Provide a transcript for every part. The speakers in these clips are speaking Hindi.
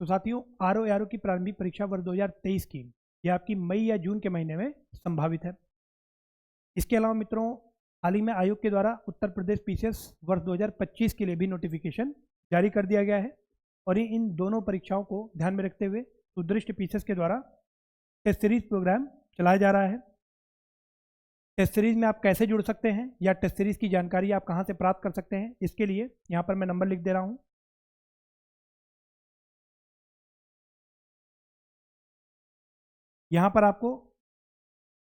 तो साथियों आरओ की प्रारंभिक परीक्षा वर्ष 2023 की ये आपकी मई या जून के महीने में संभावित है। इसके अलावा मित्रों हाल ही में आयोग के द्वारा उत्तर प्रदेश पीसीएस वर्ष 2025 के लिए भी नोटिफिकेशन जारी कर दिया गया है और इन दोनों परीक्षाओं को ध्यान में रखते हुए सुदृष्ट पीसीएस के द्वारा टेस्ट सीरीज प्रोग्राम चलाया जा रहा है। टेस्ट सीरीज में आप कैसे जुड़ सकते हैं या टेस्ट सीरीज की जानकारी आप कहां से प्राप्त कर सकते हैं, इसके लिए यहां पर मैं नंबर लिख दे रहा हूं। यहां पर आपको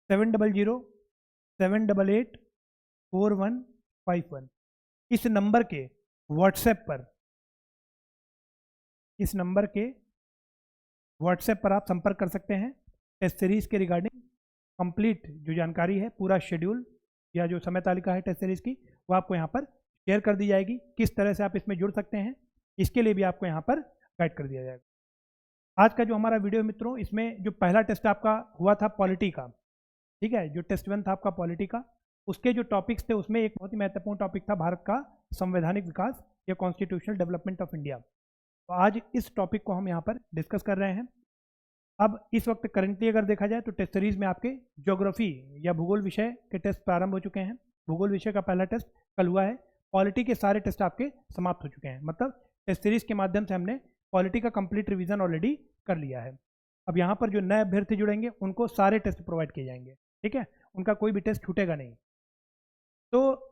7007884151 इस नंबर के व्हाट्सएप पर आप संपर्क कर सकते हैं। टेस्ट सीरीज के रिगार्डिंग कंप्लीट जो जानकारी है, पूरा शेड्यूल या जो समय तालिका है टेस्ट सीरीज की, वो आपको यहाँ पर शेयर कर दी जाएगी। किस तरह से आप इसमें जुड़ सकते हैं इसके लिए भी आपको यहाँ पर गाइड कर दिया जाएगा। आज का जो हमारा वीडियो मित्रों, इसमें जो पहला टेस्ट आपका हुआ था पॉलिटी का, ठीक है, जो टेस्ट 1 था आपका पॉलिटी का, उसके जो टॉपिक्स थे उसमें एक बहुत ही महत्वपूर्ण टॉपिक था भारत का संवैधानिक विकास या कॉन्स्टिट्यूशनल डेवलपमेंट ऑफ इंडिया। तो आज इस टॉपिक को हम यहाँ पर डिस्कस कर रहे हैं। अब इस वक्त करंटली अगर देखा जाए तो टेस्ट सीरीज में आपके ज्योग्राफी या भूगोल विषय के टेस्ट प्रारंभ हो चुके हैं। भूगोल विषय का पहला टेस्ट कल हुआ है। पॉलिटी के सारे टेस्ट आपके समाप्त हो चुके हैं, मतलब टेस्ट सीरीज के माध्यम से हमने पॉलिटी का कंप्लीट रिवीजन ऑलरेडी कर लिया है। अब यहाँ पर जो नए अभ्यर्थी जुड़ेंगे उनको सारे टेस्ट प्रोवाइड किए जाएंगे, ठीक है, उनका कोई भी टेस्ट छूटेगा नहीं। तो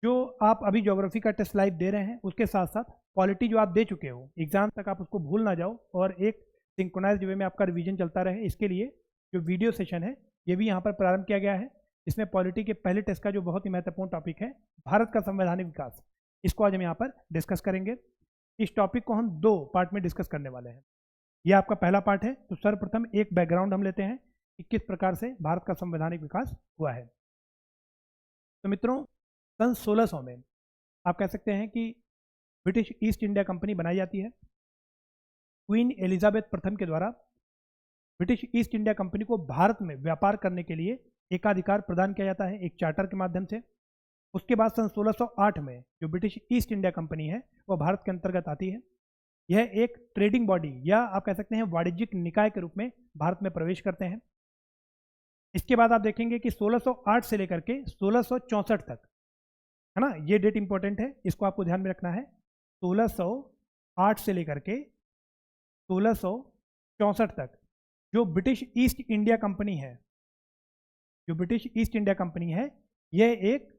जो आप अभी ज्योग्राफी का टेस्ट लाइव दे रहे हैं उसके साथ साथ पॉलिटी जो आप दे चुके हो एग्जाम तक आप उसको भूल ना जाओ और एक सिंक्रोनाइज्ड वे में आपका रिवीजन चलता रहे, इसके लिए जो वीडियो सेशन है ये भी यहाँ पर प्रारंभ किया गया है। इसमें पॉलिटी के पहले टेस्ट का जो बहुत ही महत्वपूर्ण टॉपिक है भारत का संवैधानिक विकास, इसको आज हम यहाँ पर डिस्कस करेंगे। इस टॉपिक को हम 2 पार्ट में डिस्कस करने वाले हैं। ये आपका पहला पार्ट है। तो सर्वप्रथम एक बैकग्राउंड हम लेते हैं कि किस प्रकार से भारत का संवैधानिक विकास हुआ है। तो मित्रों सन 1600 में आप कह सकते हैं कि ब्रिटिश ईस्ट इंडिया कंपनी बनाई जाती है। क्वीन एलिजाबेथ प्रथम के द्वारा ब्रिटिश ईस्ट इंडिया कंपनी को भारत में व्यापार करने के लिए एकाधिकार प्रदान किया जाता है एक चार्टर के माध्यम से। उसके बाद सन 1608 में जो ब्रिटिश ईस्ट इंडिया कंपनी है वह भारत के अंतर्गत आती है। यह एक ट्रेडिंग बॉडी या आप कह सकते हैं वाणिज्यिक निकाय के रूप में भारत में प्रवेश करते हैं। इसके बाद आप देखेंगे कि 1608 से लेकर के 1664 तक, है ना, ये डेट इंपॉर्टेंट है, इसको आपको ध्यान में रखना है। 1608 से लेकर के 1664 तक जो ब्रिटिश ईस्ट इंडिया कंपनी है, यह एक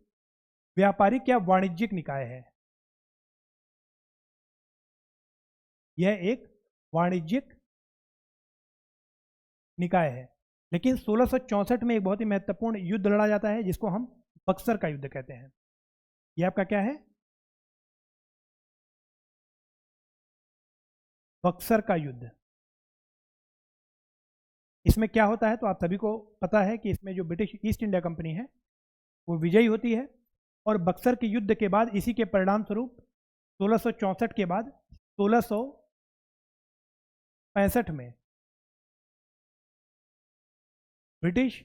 व्यापारिक या वाणिज्यिक निकाय है। यह एक वाणिज्यिक निकाय है। लेकिन 1664 में एक बहुत ही महत्वपूर्ण युद्ध लड़ा जाता है जिसको हम बक्सर का युद्ध कहते हैं। यह आपका क्या है? बक्सर का युद्ध। इसमें क्या होता है तो आप सभी को पता है कि इसमें जो ब्रिटिश ईस्ट इंडिया कंपनी है वो विजयी होती है और बक्सर के युद्ध के बाद इसी के परिणाम स्वरूप 1664 के बाद 1665 में ब्रिटिश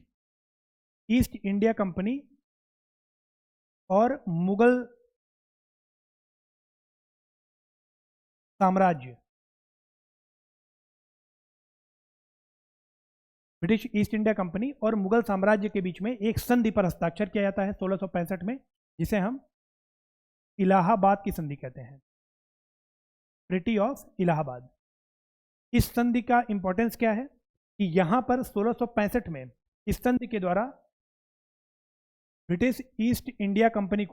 ईस्ट इंडिया कंपनी और मुगल साम्राज्य, ब्रिटिश ईस्ट इंडिया कंपनी और मुगल साम्राज्य के बीच में एक संधि पर हस्ताक्षर किया जाता है 1665 में, जिसे हम इलाहाबाद की संधि कहते हैं, ट्रीटी ऑफ इलाहाबाद। इस संधि का इंपॉर्टेंस क्या है कि यहां पर 1665 में इस संधि के द्वारा ब्रिटिश ईस्ट इंडिया कंपनी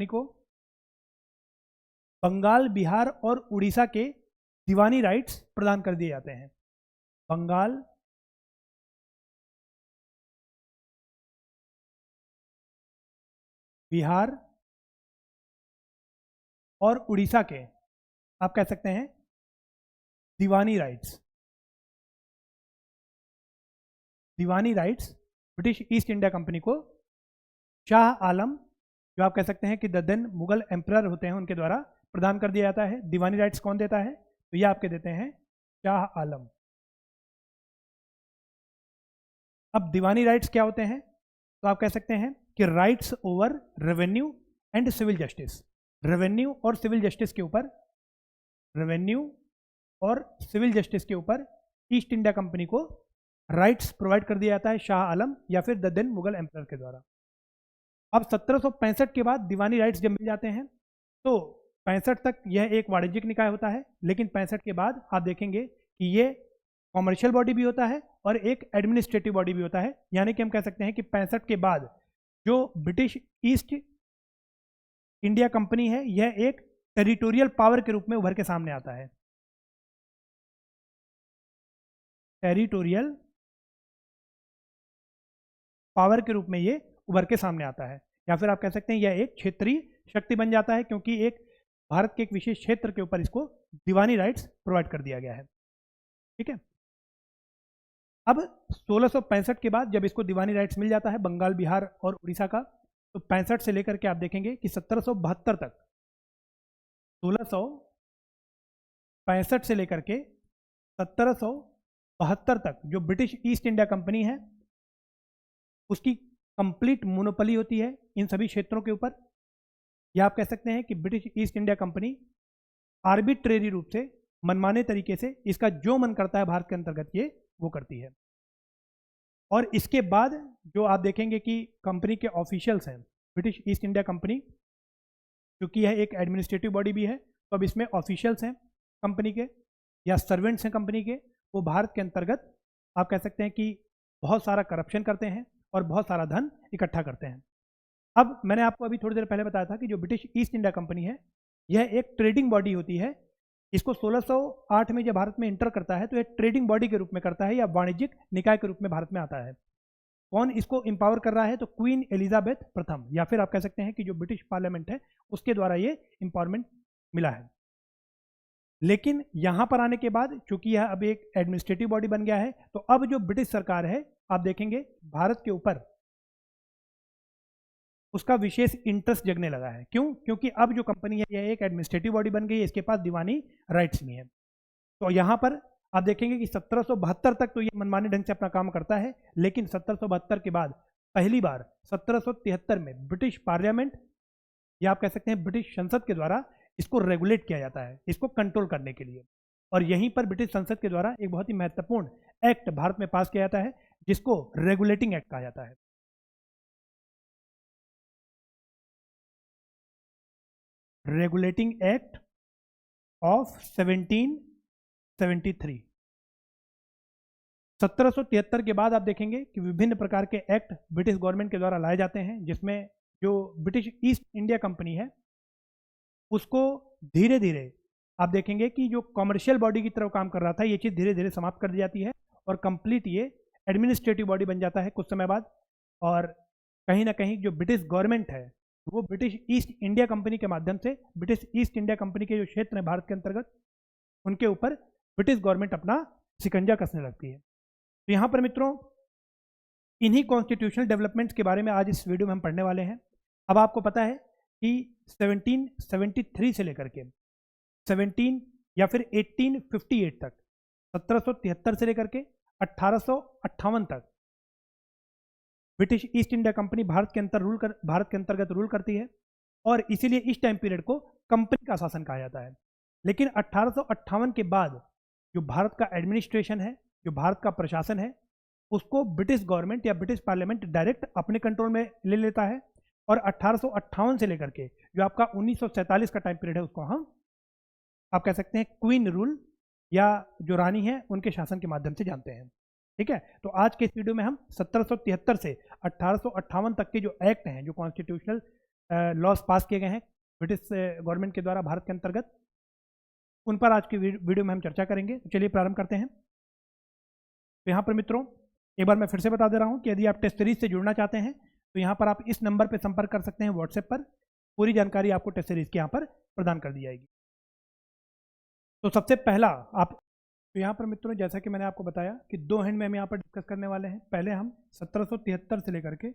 को बंगाल, बिहार और उड़ीसा के दीवानी राइट्स प्रदान कर दिए जाते हैं। बंगाल, बिहार और उड़ीसा के आप कह सकते हैं दीवानी rights British East India company को शाह आलम, जो आप कह सकते हैं कि द देन मुगल एम्परर होते हैं, उनके द्वारा प्रदान कर दिया जाता है। दीवानी राइट्स कौन देता है? तो ये आपके देते हैं शाह आलम। अब दीवानी राइट्स क्या होते हैं? तो आप कह सकते हैं कि rights over revenue and civil justice. Revenue और सिविल जस्टिस के ऊपर, रेवेन्यू और सिविल जस्टिस के ऊपर ईस्ट इंडिया कंपनी को राइट्स प्रोवाइड कर दिया जाता है शाह आलम या फिर द देन मुगल एम्परर के द्वारा। अब 1765 के बाद दीवानी राइट्स जब मिल जाते हैं तो 65 तक यह एक वाणिज्यिक निकाय होता है, लेकिन 65 के बाद आप देखेंगे कि ये कॉमर्शियल बॉडी भी होता है और एक एडमिनिस्ट्रेटिव बॉडी भी होता है। यानी कि हम कह सकते हैं कि 65 के बाद जो ब्रिटिश ईस्ट इंडिया कंपनी है यह एक टेरिटोरियल पावर के रूप में उभर के सामने आता है। टेरिटोरियल पावर के रूप में ये उभर के सामने आता है, या फिर आप कह सकते हैं यह एक क्षेत्रीय शक्ति बन जाता है, क्योंकि एक भारत के एक विशेष क्षेत्र के ऊपर इसको दीवानी राइट्स प्रोवाइड कर दिया गया है। ठीक है, अब 1665 के बाद जब इसको दीवानी राइट्स मिल जाता है बंगाल, बिहार और उड़ीसा का, तो 65 से लेकर के आप देखेंगे कि 1772 तक, 1665 से लेकर के 1772 तक जो ब्रिटिश ईस्ट इंडिया कंपनी है उसकी कंप्लीट मोनोपोली होती है इन सभी क्षेत्रों के ऊपर। या आप कह सकते हैं कि British East India company arbitrary रूप से, मनमाने तरीके से इसका जो मन करता है भारत के अंतर्गत ये वो करती है। और इसके बाद जो आप देखेंगे कि कंपनी के ऑफिशियल्स हैं, ब्रिटिश ईस्ट इंडिया कंपनी क्योंकि यह एक एडमिनिस्ट्रेटिव बॉडी भी है, तो अब इसमें ऑफिशियल्स हैं कंपनी के या सर्वेंट्स हैं कंपनी के, वो भारत के अंतर्गत आप कह सकते हैं कि बहुत सारा करप्शन करते हैं और बहुत सारा धन इकट्ठा करते हैं। अब मैंने आपको अभी थोड़ी देर पहले बताया था कि जो ब्रिटिश ईस्ट इंडिया कंपनी है यह एक ट्रेडिंग बॉडी होती है। इसको 1608 में जब भारत में इंटर करता है तो यह ट्रेडिंग बॉडी के रूप में करता है या वाणिज्यिक निकाय के रूप में भारत में आता है। कौन इसको एम्पावर कर रहा है? तो क्वीन एलिजाबेथ प्रथम, या फिर आप कह सकते हैं कि जो ब्रिटिश पार्लियामेंट है उसके द्वारा ये एम्पावरमेंट मिला है। लेकिन यहां पर आने के बाद चूंकि यह अब एक एडमिनिस्ट्रेटिव बॉडी बन गया है, तो अब जो ब्रिटिश सरकार है आप देखेंगे भारत के ऊपर उसका विशेष इंटरेस्ट जगने लगा है। क्यों? क्योंकि अब जो कंपनी है यह एक एडमिनिस्ट्रेटिव बॉडी बन गई है, इसके पास दीवानी राइट्स भी हैं। तो यहां पर आप देखेंगे कि 1772 तक तो ये मनमाने ढंग से अपना काम करता है, लेकिन 1772 के बाद पहली बार 1773 में ब्रिटिश पार्लियामेंट या आप कह सकते हैं ब्रिटिश संसद के द्वारा इसको रेगुलेट किया जाता है, इसको कंट्रोल करने के लिए। और यहीं पर ब्रिटिश संसद के द्वारा एक बहुत ही महत्वपूर्ण एक्ट भारत में पास किया जाता है जिसको रेगुलेटिंग एक्ट कहा जाता है। Regulating act of 1773। 1773 के बाद आप देखेंगे कि विभिन्न प्रकार के एक्ट ब्रिटिश गवर्नमेंट के द्वारा लाए जाते हैं, जिसमें जो ब्रिटिश ईस्ट इंडिया कंपनी है उसको धीरे धीरे आप देखेंगे कि जो कॉमर्शियल बॉडी की तरफ काम कर रहा था ये चीज़ धीरे धीरे समाप्त कर दी जाती है और कंप्लीट ये एडमिनिस्ट्रेटिव बॉडी बन जाता है कुछ समय बाद। और कहीं ना कहीं जो ब्रिटिश गवर्नमेंट है वो ब्रिटिश ईस्ट इंडिया कंपनी के माध्यम से ब्रिटिश ईस्ट इंडिया कंपनी के जो क्षेत्र हैं भारत के अंतर्गत उनके ऊपर ब्रिटिश गवर्नमेंट अपना शिकंजा कसने लगती है। तो यहाँ पर मित्रों इन्हीं कॉन्स्टिट्यूशनल डेवलपमेंट्स के बारे में आज इस वीडियो में हम पढ़ने वाले हैं। अब आपको पता है कि 1773 से लेकर के 17 या फिर 1858 तक, 1773 से लेकर के 1858 तक British East India company Bharat के अंतर्गत रूल करती है और इसीलिए इस टाइम पीरियड को कंपनी का शासन कहा जाता है। लेकिन 1858 के बाद जो भारत का एडमिनिस्ट्रेशन है, जो भारत का प्रशासन है, उसको ब्रिटिश गवर्नमेंट या ब्रिटिश पार्लियामेंट डायरेक्ट अपने कंट्रोल में ले लेता है। और 1858 से लेकर के जो आपका 1947 का टाइम पीरियड है उसको हम आप कह सकते हैं क्वीन रूल या जो रानी है उनके शासन के माध्यम से जानते हैं। ठीक है, तो आज के इस वीडियो में हम 1773 से 1858 तक के जो एक्ट हैं, जो कॉन्स्टिट्यूशनल लॉज पास किए गए हैं ब्रिटिश गवर्नमेंट के द्वारा भारत के अंतर्गत, उन पर आज की वीडियो में हम चर्चा करेंगे। तो चलिए प्रारंभ करते हैं। तो यहाँ पर मित्रों एक बार मैं फिर से बता दे रहा हूँ कि यदि आप टेस्ट सीरीज से जुड़ना चाहते हैं तो यहाँ पर आप इस नंबर पर संपर्क कर सकते हैं व्हाट्सएप पर। पूरी जानकारी आपको टेस्ट सीरीज के यहाँ पर प्रदान कर दी जाएगी। तो सबसे पहला आप तो यहाँ पर मित्रों जैसा कि मैंने आपको बताया कि दो हैंड में हम यहाँ पर डिस्कस करने वाले हैं। पहले हम 1773 से लेकर के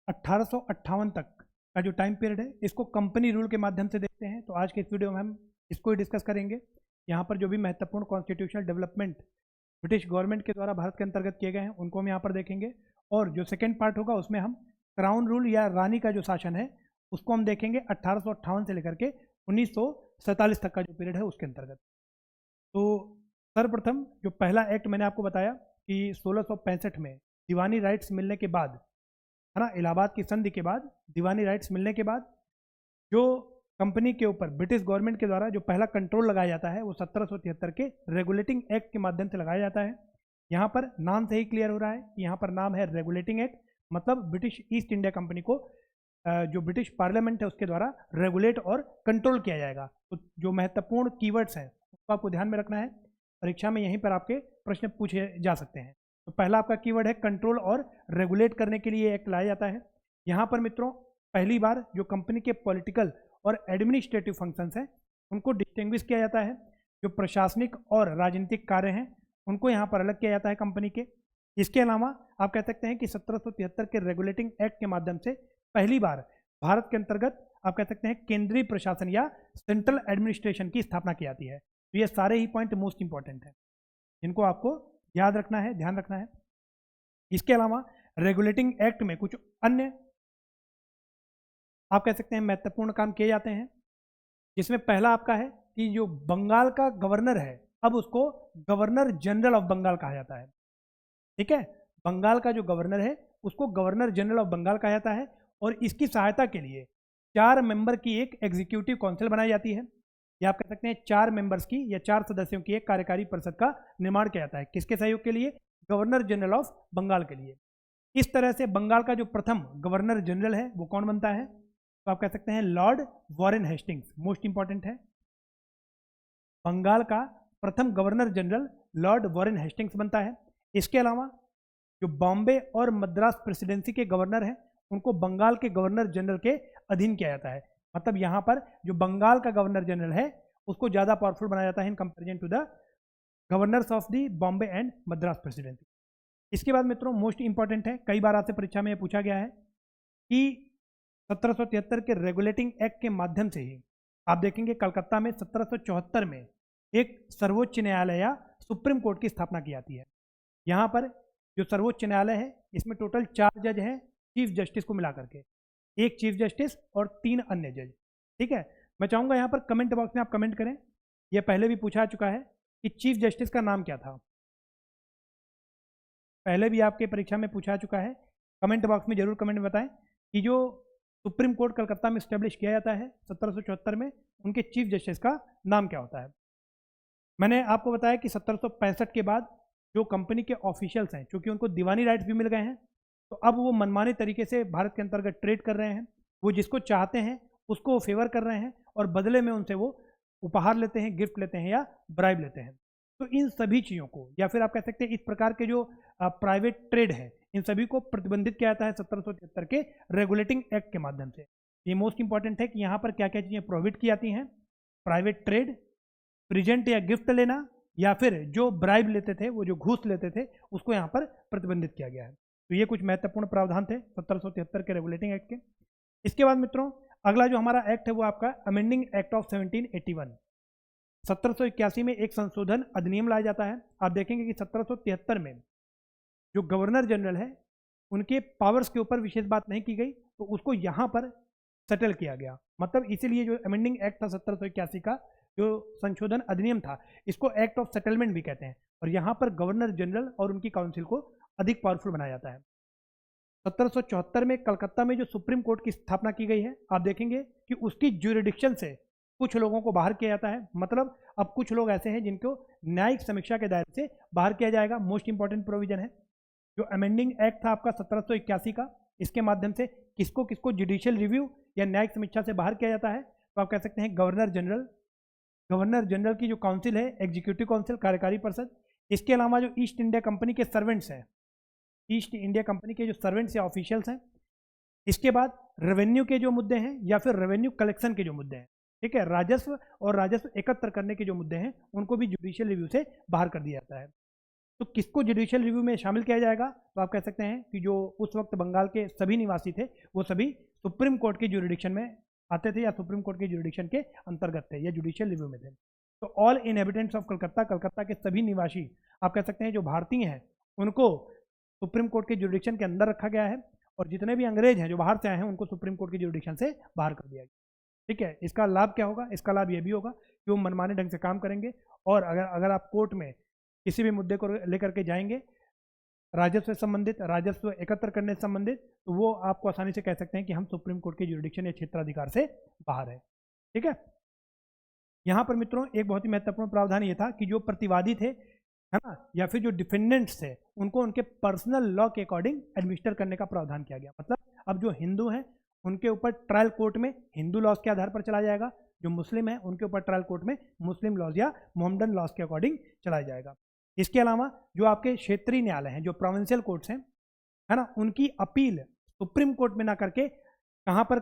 1858 तक का जो टाइम पीरियड है इसको कंपनी रूल के माध्यम से देखते हैं। तो आज के इस वीडियो में हम इसको ही डिस्कस करेंगे। यहाँ पर जो भी महत्वपूर्ण कॉन्स्टिट्यूशनल डेवलपमेंट ब्रिटिश गवर्नमेंट के द्वारा भारत के अंतर्गत किए गए हैं उनको हम यहाँ पर देखेंगे। और जो सेकेंड पार्ट होगा उसमें हम क्राउन रूल या रानी का जो शासन है उसको हम देखेंगे 1858 से लेकर के 1947 तक का जो पीरियड है उसके अंतर्गत। तो सर्वप्रथम जो पहला एक्ट मैंने आपको बताया कि 1665 में दीवानी राइट्स मिलने के बाद, है ना, इलाहाबाद की संधि के बाद दीवानी राइट्स मिलने के बाद जो कंपनी के ऊपर ब्रिटिश गवर्नमेंट के द्वारा जो पहला कंट्रोल लगाया जाता है वो 1773 के रेगुलेटिंग एक्ट के माध्यम से लगाया जाता है। यहाँ पर नाम से ही क्लियर हो रहा है कि यहाँ पर नाम है रेगुलेटिंग एक्ट, मतलब ब्रिटिश ईस्ट इंडिया कंपनी को जो ब्रिटिश पार्लियामेंट है उसके द्वारा रेगुलेट और कंट्रोल किया जाएगा। तो जो महत्वपूर्ण कीवर्ड्स हैं उसको आपको ध्यान में रखना है, परीक्षा में यहीं पर आपके प्रश्न पूछे जा सकते हैं। तो पहला आपका कीवर्ड है कंट्रोल और रेगुलेट करने के लिए एक्ट लाया जाता है। यहाँ पर मित्रों पहली बार जो कंपनी के पॉलिटिकल और एडमिनिस्ट्रेटिव फंक्शंस हैं उनको डिस्टिंग्विश किया जाता है। जो प्रशासनिक और राजनीतिक कार्य हैं उनको यहाँ पर अलग किया जाता है कंपनी के। इसके अलावा आप कह सकते हैं कि 1773 के रेगुलेटिंग एक्ट के माध्यम से पहली बार भारत के अंतर्गत आप कह सकते हैं केंद्रीय प्रशासन या सेंट्रल एडमिनिस्ट्रेशन की स्थापना की जाती है। तो ये सारे ही पॉइंट मोस्ट इंपॉर्टेंट है, जिनको आपको याद रखना है, ध्यान रखना है। इसके अलावा रेगुलेटिंग एक्ट में कुछ अन्य आप कह सकते हैं महत्वपूर्ण काम किए जाते हैं, जिसमें पहला आपका है कि जो बंगाल का गवर्नर है अब उसको गवर्नर जनरल ऑफ बंगाल कहा जाता है। ठीक है, बंगाल का जो गवर्नर है उसको गवर्नर जनरल ऑफ बंगाल कहा जाता है और इसकी सहायता के लिए 4 मेंबर की एक एग्जीक्यूटिव काउंसिल बनाई जाती है, या आप कह सकते हैं 4 मेंबर्स की या 4 सदस्यों की एक कार्यकारी परिषद का निर्माण किया जाता है। किसके सहयोग के लिए? गवर्नर जनरल ऑफ बंगाल के लिए। इस तरह से बंगाल का जो प्रथम गवर्नर जनरल है वो कौन बनता है? तो आप कह सकते हैं Lord Warren Hastings, most important है। बंगाल का प्रथम governor general Lord Warren Hastings बनता है। इसके अलावा जो बॉम्बे और मद्रास प्रेसिडेंसी के गवर्नर हैं उनको बंगाल के गवर्नर जनरल के अधीन किया जाता है। मतलब यहाँ पर जो बंगाल का गवर्नर जनरल है उसको ज़्यादा पावरफुल बनाया जाता है in comparison to the governors of the Bombay and Madras presidency. इसके बाद मित्रों मोस्ट इंपॉर्टेंट है, कई बार आपसे परीक्षा में पूछा गया है कि 1773 के रेगुलेटिंग एक्ट के माध्यम से ही आप देखेंगे कलकत्ता में 1774 में एक सर्वोच्च न्यायालय या सुप्रीम कोर्ट की स्थापना की जाती है। यहाँ पर जो सर्वोच्च न्यायालय है इसमें टोटल 4 जज हैं चीफ जस्टिस को मिला करके, एक चीफ जस्टिस और 3 अन्य जज। ठीक है, मैं चाहूँगा यहाँ पर कमेंट बॉक्स में आप कमेंट करें, यह पहले भी पूछा चुका है कि चीफ जस्टिस का नाम क्या था, पहले भी आपके परीक्षा में पूछा चुका है। कमेंट बॉक्स में जरूर कमेंट बताएं कि जो सुप्रीम कोर्ट कलकत्ता में स्टैब्लिश किया जाता है 1774 में, उनके चीफ जस्टिस का नाम क्या होता है। मैंने आपको बताया कि 1765 के बाद जो कंपनी के ऑफिशियल्स हैं, चूंकि उनको दीवानी राइट्स भी मिल गए हैं, तो अब वो मनमाने तरीके से भारत के अंतर्गत ट्रेड कर रहे हैं। वो जिसको चाहते हैं उसको फेवर कर रहे हैं और बदले में उनसे वो उपहार लेते हैं, गिफ्ट लेते हैं या ब्राइब लेते हैं। तो इन सभी चीज़ों को, या फिर आप कह सकते हैं इस प्रकार के जो प्राइवेट ट्रेड है, इन सभी को प्रतिबंधित किया जाता है 1773 के रेगुलेटिंग एक्ट के माध्यम से। ये मोस्ट इंपॉर्टेंट है कि यहाँ पर क्या क्या चीज़ें प्रोहिबिट की जाती हैं। प्राइवेट ट्रेड, प्रेजेंट या गिफ्ट लेना, या फिर जो ब्राइब लेते थे, वो जो घूस लेते थे, उसको यहाँ पर प्रतिबंधित किया गया है। तो ये कुछ महत्वपूर्ण प्रावधान थे 1773 के रेगुलेटिंग एक्ट के। इसके बाद मित्रों अगला जो हमारा एक्ट है वो आपका अमेंडिंग एक्ट ऑफ 1781। 1781 में एक संशोधन अधिनियम लाया जाता है। आप देखेंगे कि 1773 में जो गवर्नर जनरल है उनके पावर्स के ऊपर विशेष बात नहीं की गई, तो उसको यहाँ पर सेटल किया गया। मतलब इसीलिए जो अमेंडिंग एक्ट था 1781 का जो संशोधन अधिनियम था, इसको एक्ट ऑफ सेटलमेंट भी कहते हैं। और यहाँ पर गवर्नर जनरल और उनकी काउंसिल को अधिक पावरफुल बनाया जाता है। 1774 में कलकत्ता में जो सुप्रीम कोर्ट की स्थापना की गई है, आप देखेंगे कि उसकी ज्यूरिडिक्शन से कुछ लोगों को बाहर किया जाता है। मतलब अब कुछ लोग ऐसे हैं जिनको न्यायिक समीक्षा के दायरे से बाहर किया जाएगा। मोस्ट इंपॉर्टेंट प्रोविजन है जो अमेंडिंग एक्ट था आपका 1781 का, इसके माध्यम से किसको किसको जुडिशियल रिव्यू या न्यायिक समीक्षा से बाहर किया जाता है। तो आप कह सकते हैं गवर्नर जनरल की जो काउंसिल है, एग्जीक्यूटिव काउंसिल, कार्यकारी परिषद। इसके अलावा जो ईस्ट इंडिया कंपनी के सर्वेंट्स हैं, ईस्ट इंडिया कंपनी के जो सर्वेंट्स या ऑफिशियल्स हैं। इसके बाद रेवेन्यू के जो मुद्दे हैं या फिर रेवेन्यू कलेक्शन के जो मुद्दे हैं, ठीक है, राजस्व और राजस्व एकत्र करने के जो मुद्दे हैं, उनको भी जुडिशियल रिव्यू से बाहर कर दिया जाता है। तो किसको जुडिशियल रिव्यू में शामिल किया जाएगा? तो आप कह सकते हैं कि जो उस वक्त बंगाल के सभी निवासी थे वो सभी सुप्रीम कोर्ट के जुरिडिक्शन में आते थे या सुप्रीम कोर्ट के जुरिडिक्शन के अंतर्गत थे या जुडिशियल रिव्यू में थे। तो all inhabitants of Calcutta, Calcutta के सभी निवासी आप कह सकते हैं जो भारतीय हैं, उनको सुप्रीम कोर्ट के जुरिडिक्शन के अंदर रखा गया है। और जितने भी अंग्रेज हैं जो बाहर से आए हैं उनको सुप्रीम कोर्ट की जुरिडिक्शन से बाहर कर दिया गया। ठीक है, इसका लाभ क्या होगा? इसका लाभ ये भी होगा कि वो मनमाने ढंग से काम करेंगे, और अगर आप कोर्ट में किसी भी मुद्दे को लेकर के जाएंगे राजस्व से संबंधित, राजस्व एकत्र करने से संबंधित, तो वो आपको आसानी से कह सकते हैं कि हम सुप्रीम कोर्ट के जुरिडिक्शन या क्षेत्राधिकार से बाहर है। ठीक है, यहाँ पर मित्रों एक बहुत ही महत्वपूर्ण प्रावधान ये था कि जो प्रतिवादी थे, है ना, या फिर जो डिफेंडेंट्स थे, उनको उनके पर्सनल लॉ के अकॉर्डिंग एडमिनिस्टर करने का प्रावधान किया गया। मतलब अब जो हिंदू हैं उनके ऊपर ट्रायल कोर्ट में हिंदू लॉज के आधार पर चलाया जाएगा, जो मुस्लिम है उनके ऊपर ट्रायल कोर्ट में मुस्लिम लॉज या मोहम्मदन लॉज के अकॉर्डिंग चलाया जाएगा। इसके अलावा जो आपके क्षेत्रीय न्यायालय हैं, जो प्रोविंशियल कोर्ट्स हैं, है ना, उनकी अपील सुप्रीम कोर्ट में ना करके कहाँ पर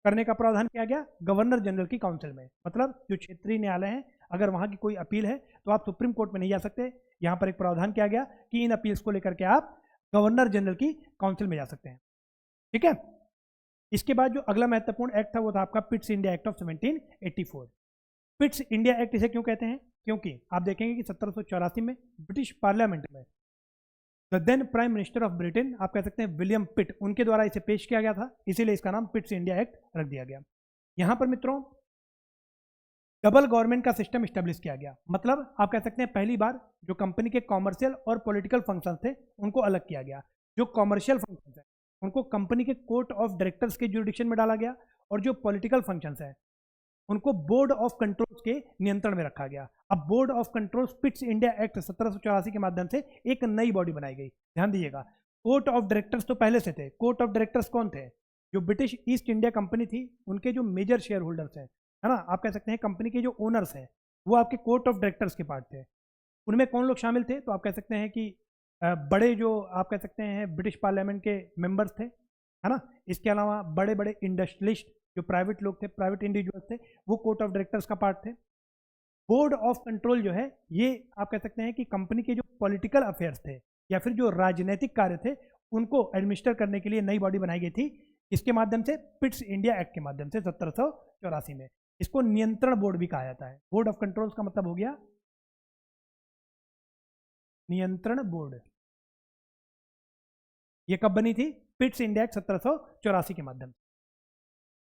करने का प्रावधान किया गया? गवर्नर जनरल की काउंसिल में। मतलब जो क्षेत्रीय न्यायालय हैं, अगर वहाँ की कोई अपील है तो आप सुप्रीम कोर्ट में नहीं जा सकते। यहाँ पर एक प्रावधान किया गया कि इन अपील्स को लेकर के आप गवर्नर जनरल की काउंसिल में जा सकते हैं। ठीक है, इसके बाद जो अगला महत्वपूर्ण एक्ट था वो था आपका Pitt's India act of 1784। Pitt's India act इसे क्यों कहते हैं? क्योंकि आप देखेंगे कि 1784 में ब्रिटिश पार्लियामेंट में the then prime minister of Britain, आप कह सकते हैं विलियम पिट, उनके द्वारा इसे पेश किया गया था, इसीलिए इसका नाम पिट्स इंडिया एक्ट रख दिया गया। यहां पर मित्रों डबल गवर्नमेंट का सिस्टम स्टेब्लिश किया गया। मतलब आप कह सकते हैं पहली बार जो कंपनी के कॉमर्शियल और पॉलिटिकल फंक्शन थे उनको अलग किया गया। जो कॉमर्शियल फंक्शन है उनको कंपनी के कोर्ट ऑफ डायरेक्टर्स के जुरिडिक्शन में डाला गया, और जो पॉलिटिकल फंक्शंस हैं उनको बोर्ड ऑफ कंट्रोल्स के नियंत्रण में रखा गया। अब board of controls Pitt's India act 1784 के माध्यम से एक नई बॉडी बनाई गई। ध्यान दीजिएगा, कोर्ट ऑफ डायरेक्टर्स तो पहले से थे। कोर्ट ऑफ डायरेक्टर्स कौन थे? जो ब्रिटिश ईस्ट इंडिया कंपनी थी उनके जो मेजर शेयर होल्डर्स हैं, है ना, आप कह सकते हैं कंपनी के जो ओनर्स हैं वो आपके कोर्ट ऑफ डायरेक्टर्स के पार्ट थे। उनमें कौन लोग शामिल थे? तो आप कह सकते हैं कि बड़े जो आप कह सकते हैं ब्रिटिश पार्लियामेंट के मेंबर्स थे, है ना। इसके अलावा बड़े बड़े इंडस्ट्रियलिस्ट जो प्राइवेट लोग थे, प्राइवेट इंडिविजुअल्स थे, वो कोर्ट ऑफ डायरेक्टर्स का पार्ट थे। बोर्ड ऑफ कंट्रोल जो है ये आप कह सकते हैं कि कंपनी के जो पॉलिटिकल अफेयर्स थे या फिर जो राजनीतिक कार्य थे उनको एडमिनिस्टर करने के लिए नई बॉडी बनाई गई थी। इसके माध्यम से पिट्स इंडिया एक्ट के माध्यम से 1784 में। इसको नियंत्रण बोर्ड भी कहा जाता है। बोर्ड ऑफ कंट्रोल्स का मतलब हो गया नियंत्रण बोर्ड। ये कब बनी थी? पिट्स इंडिया एक्ट 1784 के माध्यम से।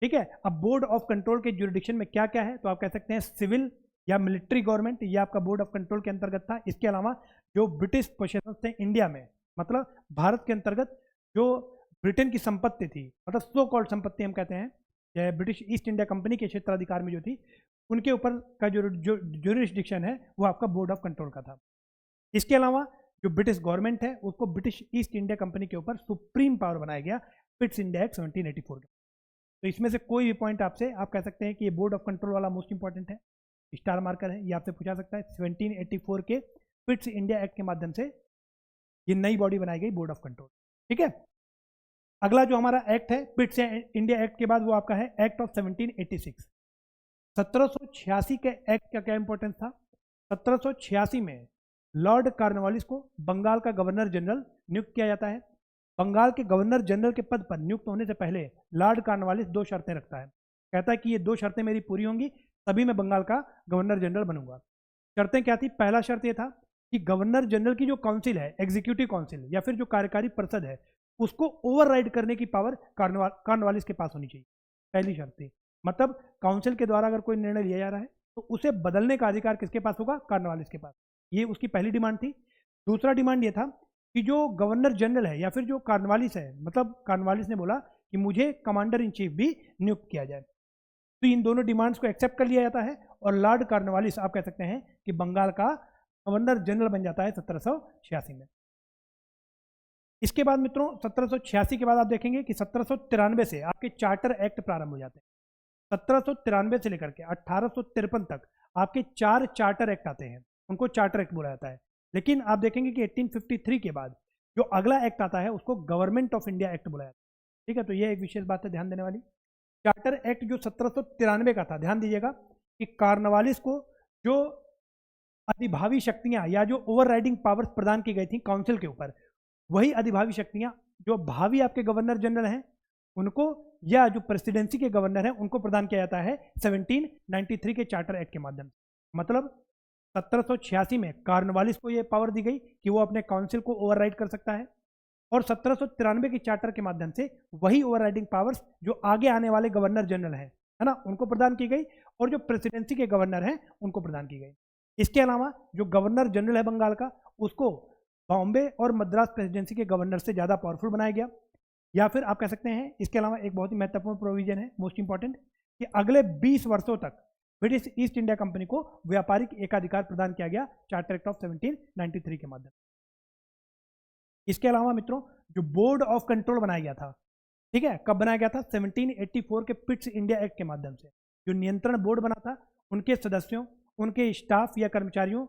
ठीक है, अब बोर्ड ऑफ कंट्रोल के जुरिडिक्शन में क्या क्या है? तो आप कह सकते हैं सिविल या मिलिट्री गवर्नमेंट, ये आपका बोर्ड ऑफ कंट्रोल के अंतर्गत था। इसके अलावा जो ब्रिटिश पोजेशंस थे इंडिया में, मतलब भारत के अंतर्गत जो ब्रिटेन की संपत्ति थी, मतलब सो कॉल्ड संपत्ति हम कहते हैं, चाहे ब्रिटिश ईस्ट इंडिया कंपनी के क्षेत्राधिकार में जो थी, उनके ऊपर का जो जुरिडिक्शन है वो आपका बोर्ड ऑफ कंट्रोल का था। इसके अलावा जो ब्रिटिश गवर्नमेंट है उसको ब्रिटिश ईस्ट इंडिया कंपनी के ऊपर सुप्रीम पावर बनाया गया पिट्स इंडिया एक्ट 1784 का। तो इसमें से कोई भी पॉइंट आपसे आप कह सकते हैं कि ये बोर्ड ऑफ कंट्रोल वाला मोस्ट इंपॉर्टेंट है, स्टार मार्कर है, ये आपसे पूछा सकता है। 1784 के पिट्स इंडिया एक्ट के माध्यम से ये नई बॉडी बनाई गई, बोर्ड ऑफ कंट्रोल। ठीक है, अगला जो हमारा एक्ट है पिट्स इंडिया एक्ट के बाद वो आपका है एक्ट ऑफ 1786। 1786 के एक्ट का क्या इंपॉर्टेंस था? 1786 में लॉर्ड कॉर्नवालिस को बंगाल का गवर्नर जनरल नियुक्त किया जाता है। बंगाल के गवर्नर जनरल के पद पर नियुक्त होने से पहले लॉर्ड कॉर्नवालिस दो शर्तें रखता है। कहता है कि ये दो शर्तें मेरी पूरी होंगी तभी मैं बंगाल का गवर्नर जनरल बनूंगा। शर्तें क्या थी? पहला शर्त ये था कि गवर्नर जनरल की जो काउंसिल है, एग्जीक्यूटिव काउंसिल या फिर जो कार्यकारी परिषद है, उसको ओवरराइड करने की पावर कॉर्नवालिस के पास होनी चाहिए। पहली शर्त थी। मतलब काउंसिल के द्वारा अगर कोई निर्णय लिया जा रहा है तो उसे बदलने का अधिकार किसके पास होगा? कॉर्नवालिस के पास। ये उसकी पहली डिमांड थी। दूसरा डिमांड ये था कि जो गवर्नर जनरल है या फिर जो कॉर्नवालिस है, मतलब कॉर्नवालिस ने बोला कि मुझे कमांडर इन चीफ भी नियुक्त किया जाए। तो इन दोनों डिमांड्स को एक्सेप्ट कर लिया जाता है और लॉर्ड कॉर्नवालिस आप कह सकते हैं कि बंगाल का गवर्नर जनरल बन जाता है 1786 में। इसके बाद मित्रों 1786 के बाद आप देखेंगे कि 1793 से आपके चार्टर एक्ट प्रारंभ हो जाते हैं। 1793 से लेकर के 1853 तक आपके 4 चार्टर एक्ट आते हैं, उनको चार्टर एक्ट बोला जाता है। लेकिन आप देखेंगे कि 1853 के बाद जो अगला एक्ट आता है उसको गवर्नमेंट ऑफ इंडिया एक्ट बोला जाता है। ठीक है, तो ये एक विशेष बात है ध्यान देने वाली। चार्टर एक्ट जो 1793 का था, ध्यान दीजिएगा कि कॉर्नवालिस को जो अधिभावी शक्तियां या जो ओवरराइडिंग पावर्स प्रदान की गई थी काउंसिल के ऊपर, वही अधिभावी शक्तियां जो भावी आपके गवर्नर जनरल हैं उनको या जो प्रेसिडेंसी के गवर्नर हैं उनको प्रदान किया जाता है 1793 के चार्टर एक्ट के माध्यम से। मतलब 1786 में कॉर्नवालिस को यह पावर दी गई कि वो अपने काउंसिल को ओवरराइड कर सकता है। और 1793 के चार्टर के माध्यम से वही ओवरराइडिंग पावर्स जो आगे आने वाले गवर्नर जनरल हैं, है ना, उनको प्रदान की गई, और जो प्रेसिडेंसी के गवर्नर हैं उनको प्रदान की गई। इसके अलावा जो गवर्नर जनरल है बंगाल का, उसको बॉम्बे और मद्रास प्रेसिडेंसी के गवर्नर से ज़्यादा पावरफुल बनाया गया। या फिर आप कह सकते हैं इसके अलावा एक बहुत ही महत्वपूर्ण प्रोविजन है, मोस्ट इंपॉर्टेंट, कि अगले 20 वर्षों तक ब्रिटिश ईस्ट इंडिया कंपनी को व्यापारिक एकाधिकार प्रदान किया गया चार्टर एक्ट ऑफ 1793 के माध्यम। इसके अलावा मित्रों जो बोर्ड ऑफ कंट्रोल बनाया गया था, ठीक है, कब बनाया गया था? 1784 के पिट्स इंडिया एक्ट के माध्यम से। जो नियंत्रण बोर्ड बना था, उनके सदस्यों, उनके स्टाफ या कर्मचारियों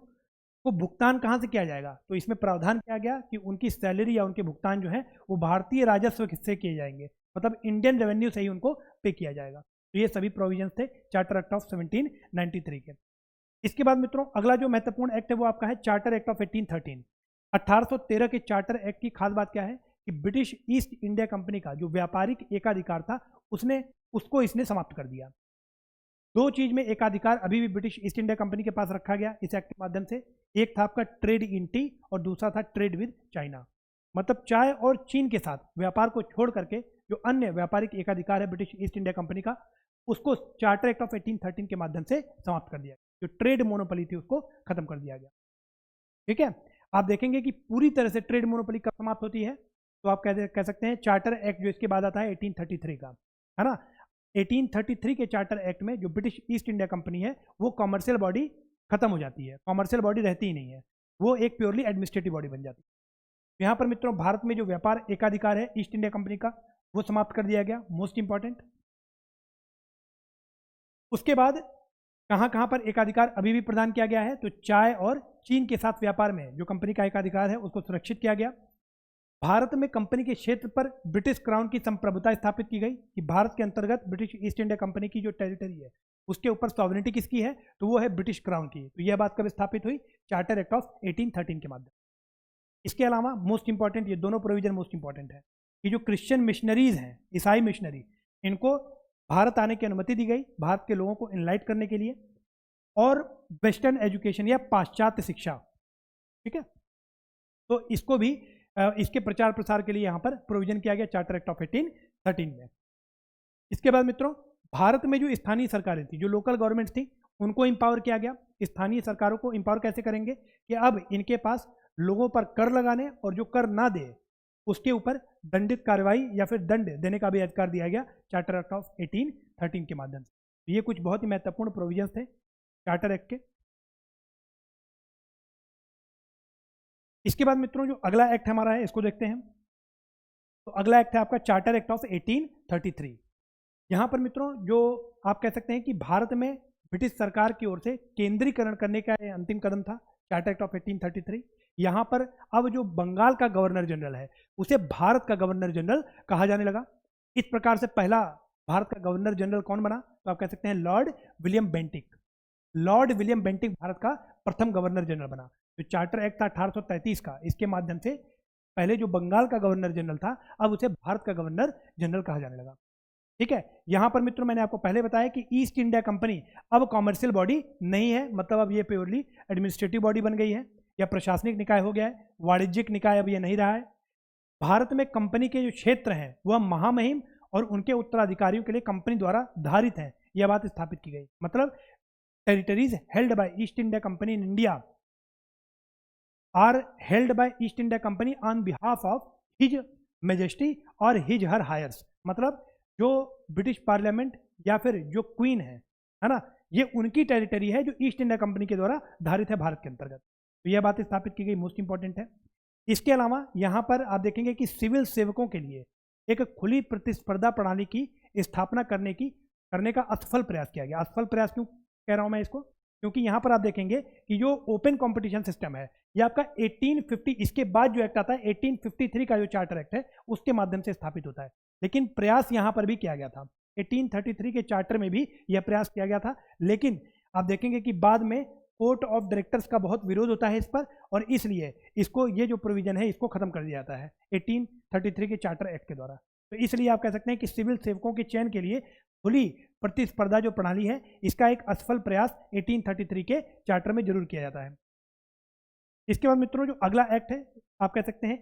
को भुगतान कहाँ से किया जाएगा? तो इसमें प्रावधान किया गया कि उनकी सैलरी या उनके भुगतान जो है वो भारतीय राजस्व से किए जाएंगे, मतलब इंडियन रेवेन्यू से ही उनको पे किया जाएगा। तो ये सभी प्रोविजंस थे चार्टर एक्ट ऑफ 1793 के। इसके बाद मित्रों अगला जो महत्वपूर्ण एक्ट है वो आपका है चार्टर एक्ट ऑफ 1813। 1813 के चार्टर एक्ट की खास बात क्या है कि ब्रिटिश ईस्ट इंडिया कंपनी का जो व्यापारिक एकाधिकार था उसको इसने समाप्त कर दिया। दो चीज में एकाधिकार अभी भी ब्रिटिश ईस्ट इंडिया कंपनी के पास रखा गया इस एक्ट के माध्यम से। एक था आपका ट्रेड इन टी और दूसरा था ट्रेड विद चाइना, मतलब चाय और चीन के साथ व्यापार को छोड़ करके जो अन्य व्यापारिक एकाधिकार है ब्रिटिश ईस्ट इंडिया कंपनी का, उसको चार्टर एक्ट ऑफ 1813 के माध्यम से समाप्त कर दिया। जो ट्रेड मोनोपोली थी उसको खत्म कर दिया गया। ठीक है, आप देखेंगे कि पूरी तरह से ट्रेड मोनोपोली कब समाप्त होती है, तो आप कह सकते हैं चार्टर एक्ट जो इसके बाद आता है 1833 का, है ना। 1833 के चार्टर एक्ट में जो ब्रिटिश ईस्ट इंडिया कंपनी है वो कॉमर्शियल बॉडी खत्म हो जाती है, कॉमर्शियल बॉडी रहती ही नहीं है, वो एक प्योरली एडमिनिस्ट्रेटिव बॉडी बन जाती है। यहाँ पर मित्रों भारत में जो व्यापार एकाधिकार है ईस्ट इंडिया कंपनी का वो समाप्त कर दिया गया, मोस्ट इंपॉर्टेंट। उसके बाद कहाँ कहाँ पर एकाधिकार अभी भी प्रदान किया गया है, तो चाय और चीन के साथ व्यापार में जो कंपनी का एकाधिकार है उसको सुरक्षित किया गया। भारत में कंपनी के क्षेत्र पर ब्रिटिश क्राउन की संप्रभुता स्थापित की गई कि भारत के अंतर्गत ब्रिटिश ईस्ट इंडिया कंपनी की जो टेरिटरी है उसके ऊपर सॉवरेनिटी किसकी है, तो वो है ब्रिटिश क्राउन की। तो यह बात कब स्थापित हुई? चार्टर एक्ट ऑफ 1813 के माध्यम। इसके अलावा मोस्ट इंपॉर्टेंट, ये दोनों प्रोविजन मोस्ट इंपॉर्टेंट है कि जो क्रिश्चियन मिशनरीज हैं, ईसाई मिशनरी, इनको भारत आने की अनुमति दी गई भारत के लोगों को इनलाइट करने के लिए, और वेस्टर्न एजुकेशन या पाश्चात्य शिक्षा, ठीक है, तो इसको भी इसके प्रचार प्रसार के लिए यहाँ पर प्रोविजन किया गया चार्टर एक्ट ऑफ 1813 में। इसके बाद मित्रों भारत में जो स्थानीय सरकारें थी, जो लोकल गवर्नमेंट थी, उनको इंपावर किया गया। स्थानीय सरकारों को इंपावर कैसे करेंगे कि अब इनके पास लोगों पर कर लगाने और जो कर ना दे उसके ऊपर दंडित कार्रवाई या फिर दंड देने का भी अधिकार दिया गया चार्टर एक्ट ऑफ 1813 के माध्यम से। ये कुछ बहुत ही महत्वपूर्ण प्रोविजंस थे चार्टर एक्ट के। इसके बाद मित्रों जो अगला एक्ट हमारा है इसको देखते हैं। तो अगला एक्ट है आपका चार्टर एक्ट ऑफ 1833। यहाँ पर मित्रों जो आप कह सकते हैं कि भारत में ब्रिटिश सरकार की ओर से केंद्रीकरण करने का अंतिम कदम था चार्टर एक्ट ऑफ 1833। यहाँ पर अब जो बंगाल का गवर्नर जनरल है उसे भारत का गवर्नर जनरल कहा जाने लगा। इस प्रकार से पहला भारत का गवर्नर जनरल कौन बना, तो आप कह सकते हैं Lord William Bentinck. Lord William Bentinck Bharat का प्रथम गवर्नर जनरल बना। जो चार्टर एक्ट था 1833 का, इसके माध्यम से पहले जो बंगाल का गवर्नर जनरल था अब उसे भारत का गवर्नर जनरल कहा जाने लगा। ठीक है, यहां पर मित्रों मैंने आपको पहले बताया कि ईस्ट इंडिया कंपनी अब कॉमर्शियल बॉडी नहीं है, मतलब अब ये प्योरली एडमिनिस्ट्रेटिव बॉडी बन गई है या प्रशासनिक निकाय हो गया है, वाणिज्यिक निकाय अब ये नहीं रहा है। भारत में कंपनी के जो क्षेत्र हैं वह महामहिम और उनके उत्तराधिकारियों के लिए कंपनी द्वारा धारित हैं, यह बात स्थापित की गई। मतलब territories held by East India company in India are held by East India company on behalf of his majesty और हिज हर हायर्स। मतलब जो ब्रिटिश पार्लियामेंट या फिर जो क्वीन है ना, ये उनकी टेरिटरी है जो ईस्ट इंडिया कंपनी के द्वारा धारित है भारत के अंतर्गत। तो यह बात स्थापित की गई, मोस्ट इंपॉर्टेंट है। इसके अलावा यहाँ पर आप देखेंगे कि सिविल सेवकों के लिए एक खुली प्रतिस्पर्धा प्रणाली की स्थापना करने का असफल प्रयास किया गया। असफल प्रयास क्यों कह रहा हूँ मैं इसको, क्योंकि यहाँ पर आप देखेंगे कि जो ओपन कंपटीशन सिस्टम है ये आपका 1850, इसके बाद जो एक्ट आता है 1853 का जो चार्टर एक्ट है उसके माध्यम से स्थापित होता है। लेकिन प्रयास यहाँ पर भी किया गया था, 1833 के चार्टर में भी यह प्रयास किया गया था, लेकिन आप देखेंगे कि बाद में कोर्ट ऑफ डायरेक्टर्स का बहुत विरोध होता है इस पर, और इसलिए इसको ये जो प्रोविजन है इसको खत्म कर दिया जाता है 1833 के चार्टर एक्ट के द्वारा। तो इसलिए आप कह सकते हैं कि सिविल सेवकों के चयन के लिए खुली प्रतिस्पर्धा जो प्रणाली है इसका एक असफल प्रयास 1833 के चार्टर में जरूर किया जाता है। इसके बाद मित्रों जो अगला एक्ट है आप कह सकते हैं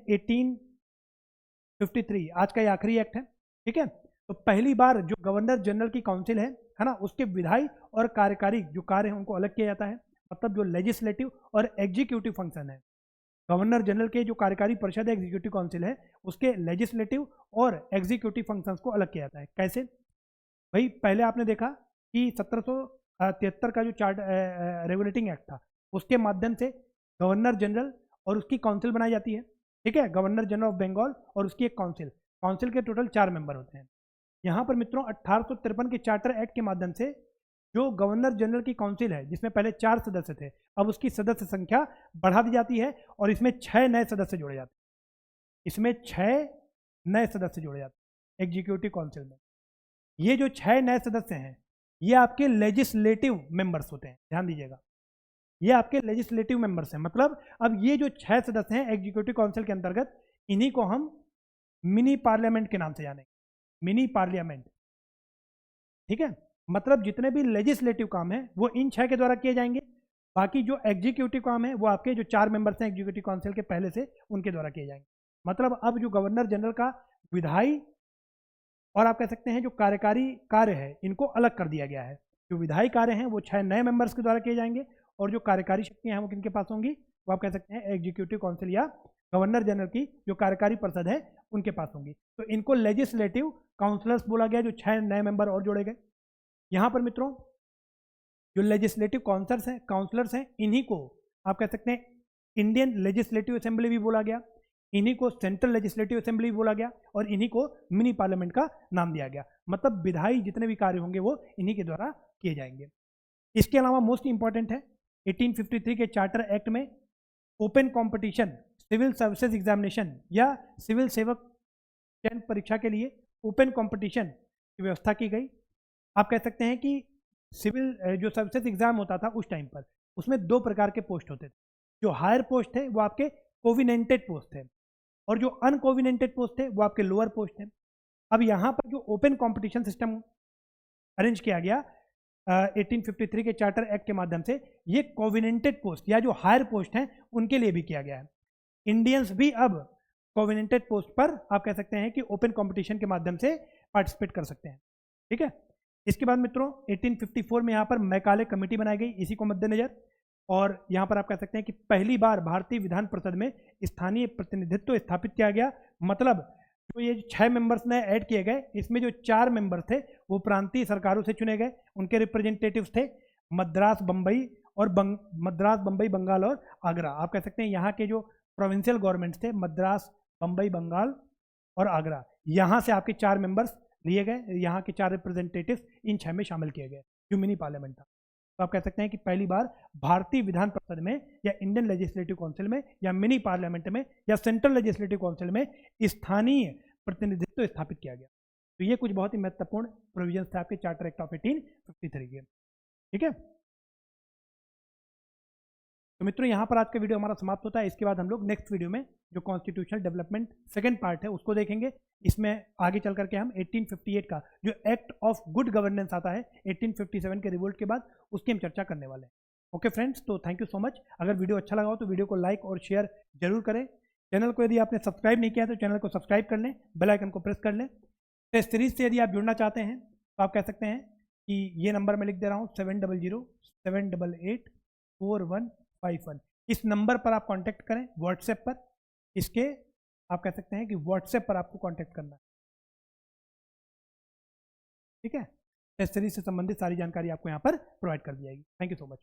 53 आज का ये आखिरी एक्ट है, ठीक है। तो पहली बार जो गवर्नर जनरल की काउंसिल है ना, उसके विधायी और कार्यकारी जो कार्य है उनको अलग किया जाता है। मतलब जो लेजिस्लेटिव और एग्जीक्यूटिव फंक्शन है, गवर्नर जनरल के जो कार्यकारी परिषद है, एग्जीक्यूटिव काउंसिल है, उसके लेजिस्लेटिव और एग्जीक्यूटिव फंक्शंस को अलग किया जाता है। कैसे भाई, पहले आपने देखा कि 1773 का जो चार्ट रेगुलेटिंग एक्ट था, उसके माध्यम से गवर्नर जनरल और उसकी काउंसिल बनाई जाती है, ठीक है। गवर्नर जनरल ऑफ बंगाल और उसकी एक काउंसिल, काउंसिल के टोटल 4 मेंबर होते हैं। यहाँ पर मित्रों 1853 के चार्टर एक्ट के माध्यम से जो गवर्नर जनरल की काउंसिल है, जिसमें पहले 4 सदस्य थे, अब उसकी सदस्य संख्या बढ़ा दी जाती है और इसमें 6 नए सदस्य जोड़े जाते हैं। इसमें 6 नए सदस्य जोड़े जाते हैं एग्जीक्यूटिव काउंसिल में। ये जो 6 नए सदस्य हैं, ये आपके लेजिस्लेटिव मेंबर्स होते हैं, ध्यान दीजिएगा, ये आपके लेजिस्लेटिव मेंबर्स हैं। मतलब अब ये जो 6 सदस्य हैं एग्जीक्यूटिव काउंसिल के अंतर्गत, इन्हीं को हम मिनी पार्लियामेंट के नाम से जानेंगे, मिनी पार्लियामेंट, ठीक है। मतलब जितने भी लेजिस्लेटिव काम है वो इन 6 के द्वारा किए जाएंगे, बाकी जो एग्जीक्यूटिव काम है वो आपके जो 4 मेंबर्स हैं एग्जीक्यूटिव काउंसिल के पहले से, उनके द्वारा किए जाएंगे। मतलब अब जो गवर्नर जनरल का विधायी और आप कह सकते हैं जो कार्यकारी कार्य है, इनको अलग कर दिया गया है। जो विधायी कार्य हैं वो 6 नए मेंबर्स के द्वारा किए जाएंगे और जो कार्यकारी शक्तियां हैं वो किनके पास होंगी, वो आप कह सकते हैं एग्जीक्यूटिव काउंसिल या गवर्नर जनरल की जो कार्यकारी परिषद है उनके पास होंगी। तो इनको लेजिस्लेटिव काउंसिलर्स बोला गया, जो 6 नए मेंबर और जोड़े गए। यहाँ पर मित्रों जो लेजिस्लेटिव काउंसलर्स हैं, इन्हीं को आप कह सकते हैं इंडियन लेजिस्लेटिव असेंबली भी बोला गया, इन्हीं को सेंट्रल लेजिस्लेटिव असेंबली भी बोला गया और इन्हीं को मिनी पार्लियामेंट का नाम दिया गया। मतलब विधायी जितने भी कार्य होंगे वो इन्हीं के द्वारा किए जाएंगे। इसके अलावा मोस्ट इंपॉर्टेंट है 1853 के चार्टर एक्ट में open competition civil services examination या सिविल सेवक चयन परीक्षा के लिए ओपन कंपटीशन की व्यवस्था की गई। आप कह सकते हैं कि सिविल जो सर्विसेज एग्जाम होता था उस टाइम पर, उसमें 2 प्रकार के पोस्ट होते थे। जो हायर पोस्ट थे वो आपके कोविनेंटेड पोस्ट थे और जो अनकोविनेंटेड पोस्ट थे वो आपके लोअर पोस्ट थे। अब यहाँ पर जो ओपन कंपटीशन सिस्टम अरेंज किया गया 1853 के चार्टर एक्ट के माध्यम से, ये कोविनेंटेड पोस्ट या जो हायर पोस्ट हैं उनके लिए भी किया गया है। इंडियंस भी अब कोविनेंटेड पोस्ट पर आप कह सकते हैं कि ओपन कंपटीशन के माध्यम से पार्टिसिपेट कर सकते हैं, ठीक है। इसके बाद मित्रों 1854 में यहाँ पर मैकाले कमेटी बनाई गई, इसी को मद्देनजर, और यहाँ पर आप कह सकते हैं कि पहली बार भारतीय विधान परिषद में स्थानीय प्रतिनिधित्व स्थापित किया गया। मतलब जो ये 6 मेंबर्स ने ऐड किए गए, इसमें जो 4 मेंबर थे वो प्रांतीय सरकारों से चुने गए, उनके रिप्रेजेंटेटिव्स थे मद्रास, बम्बई, बंगाल और आगरा। आप कह सकते हैं यहाँ के जो प्रोविंशियल गवर्नमेंट्स थे, मद्रास, बम्बई, बंगाल और आगरा, यहाँ से आपके 4 मेंबर्स लिए गए, यहाँ के 4 रिप्रेजेंटेटिव्स इन 6 में शामिल किए गए, जो मिनी पार्लियामेंट था। तो आप कह सकते हैं कि पहली बार भारतीय विधान परिषद में या इंडियन लेजिस्लेटिव काउंसिल में या मिनी पार्लियामेंट में या सेंट्रल लेजिस्लेटिव काउंसिल में स्थानीय प्रतिनिधित्व स्थापित किया गया। तो ये कुछ बहुत ही महत्वपूर्ण प्रोविजंस थे आपके चार्टर एक्ट ऑफ 1853 के, ठीक है। तो मित्रों यहाँ पर आज का वीडियो हमारा समाप्त होता है। इसके बाद हम लोग नेक्स्ट वीडियो में जो कॉन्स्टिट्यूशनल डेवलपमेंट सेकंड पार्ट है उसको देखेंगे। इसमें आगे चल करके हम 1858 का जो एक्ट ऑफ गुड गवर्नेंस आता है 1857 के रिवोल्ट के बाद, उसकी हम चर्चा करने वाले हैं। ओके फ्रेंड्स, तो थैंक यू सो मच। अगर वीडियो अच्छा लगा हो तो वीडियो को लाइक और शेयर जरूर करें। चैनल को यदि आपने सब्सक्राइब नहीं किया तो चैनल को सब्सक्राइब कर लें, बेल आइकन को प्रेस कर लें। टेस्ट सीरीज से यदि आप जुड़ना चाहते हैं तो आप कह सकते हैं कि ये नंबर मैं लिख दे रहा हूँ 700-788-4151। इस नंबर पर आप कांटेक्ट करें व्हाट्सएप पर। इसके आप कह सकते हैं कि व्हाट्सएप पर आपको कांटेक्ट करना है, ठीक है। टेस्ट सीरीज से संबंधित सारी जानकारी आपको यहाँ पर प्रोवाइड कर दी जाएगी। Thank you so much.